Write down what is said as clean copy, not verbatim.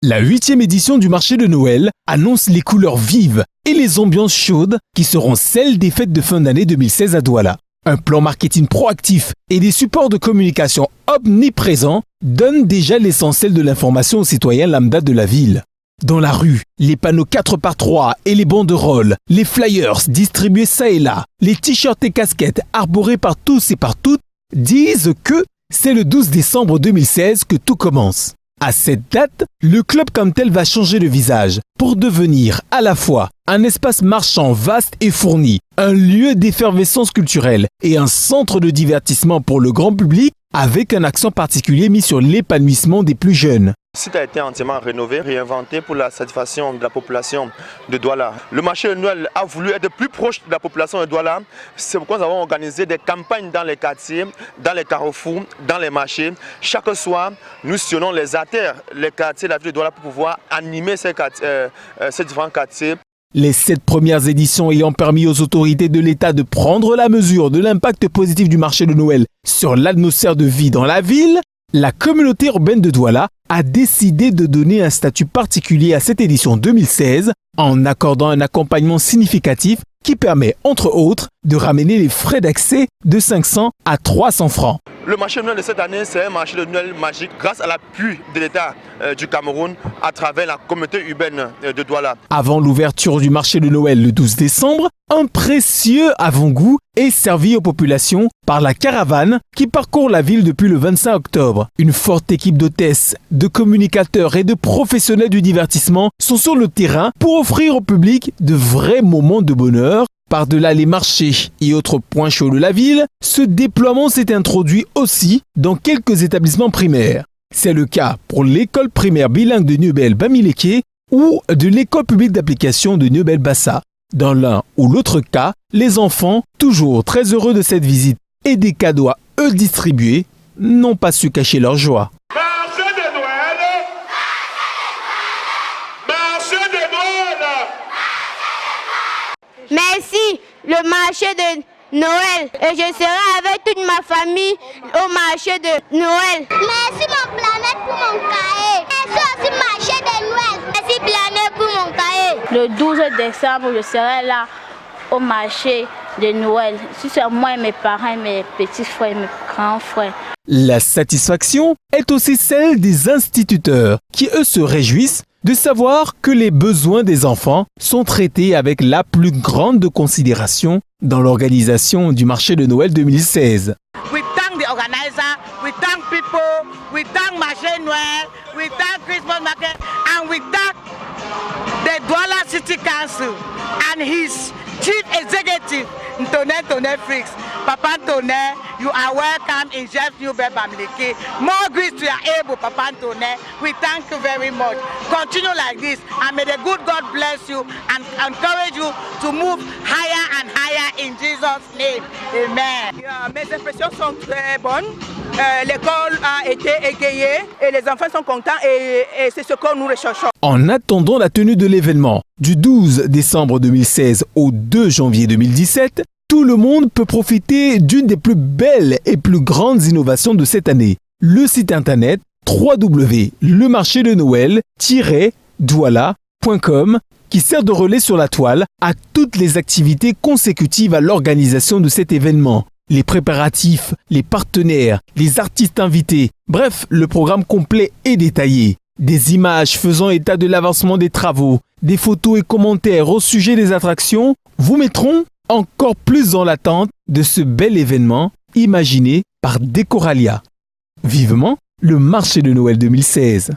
La 8e édition du marché de Noël annonce les couleurs vives et les ambiances chaudes qui seront celles des fêtes de fin d'année 2016 à Douala. Un plan marketing proactif et des supports de communication omniprésents donnent déjà l'essentiel de l'information aux citoyens lambda de la ville. Dans la rue, les panneaux 4x3 et les banderoles, les flyers distribués ça et là, les t-shirts et casquettes arborés par tous et par toutes disent que c'est le 12 décembre 2016 que tout commence. À cette date, le club comme tel va changer de visage pour devenir à la fois un espace marchand vaste et fourni, un lieu d'effervescence culturelle et un centre de divertissement pour le grand public avec un accent particulier mis sur l'épanouissement des plus jeunes. Le site a été entièrement rénové, réinventé pour la satisfaction de la population de Douala. Le marché de Noël a voulu être plus proche de la population de Douala. C'est pourquoi nous avons organisé des campagnes dans les quartiers, dans les carrefours, dans les marchés. Chaque soir, nous sillonnons les artères, les quartiers de la ville de Douala pour pouvoir animer ces différents quartiers. Les 7 premières éditions ayant permis aux autorités de l'État de prendre la mesure de l'impact positif du marché de Noël sur l'atmosphère de vie dans la ville, la communauté urbaine de Douala a décidé de donner un statut particulier à cette édition 2016 en accordant un accompagnement significatif qui permet, entre autres, de ramener les frais d'accès de 500 à 300 francs. Le marché de Noël de cette année, c'est un marché de Noël magique grâce à l'appui de l'État du Cameroun à travers la communauté urbaine de Douala. Avant l'ouverture du marché de Noël le 12 décembre, un précieux avant-goût est servi aux populations par la caravane qui parcourt la ville depuis le 25 octobre. Une forte équipe d'hôtesses, de communicateurs et de professionnels du divertissement sont sur le terrain pour offrir au public de vrais moments de bonheur. Par-delà les marchés et autres points chauds de la ville, ce déploiement s'est introduit aussi dans quelques établissements primaires. C'est le cas pour l'école primaire bilingue de Niobel-Bamileke ou de l'école publique d'application de Niobel-Bassa. Dans l'un ou l'autre cas, les enfants, toujours très heureux de cette visite et des cadeaux à eux distribués, n'ont pas su cacher leur joie. Marché de Noël! Marché de Noël! Merci, le marché de Noël. Et je serai avec toute ma famille au marché de Noël. Merci mon planète pour mon cahier. Merci aussi marché de Noël. Merci planète pour mon cahier. Le 12 décembre, je serai là au marché de Noël. Si c'est moi et mes parents, mes petits frères et mes grands frères. La satisfaction est aussi celle des instituteurs qui, eux, se réjouissent de savoir que les besoins des enfants sont traités avec la plus grande considération dans l'organisation du marché de Noël 2016. We thank the organizer, we thank people, we thank Marché Noël, we thank Christmas market, and we thank the Douala City Council and his chief executive, Ntoné Fricks. Papa Ntoné, you are welcome in Jeff Niobel-Bamileke. More grace to your able, Papa Ntoné. We thank you very much. Continue like this, and may the good God bless you and encourage you to move higher and higher in Jesus' name. Amen. Mes impressions sont très bonnes. L'école a été égayée et les enfants sont contents et c'est ce que nous recherchons. En attendant la tenue de l'événement du 12 décembre 2016 au 2 janvier 2017, tout le monde peut profiter d'une des plus belles et plus grandes innovations de cette année. Le site internet www.lemarchédenoël-douala.com qui sert de relais sur la toile à toutes les activités consécutives à l'organisation de cet événement. Les préparatifs, les partenaires, les artistes invités, bref, le programme complet et détaillé. Des images faisant état de l'avancement des travaux, des photos et commentaires au sujet des attractions vous mettront encore plus dans l'attente de ce bel événement imaginé par Décoralia. Vivement le marché de Noël 2016.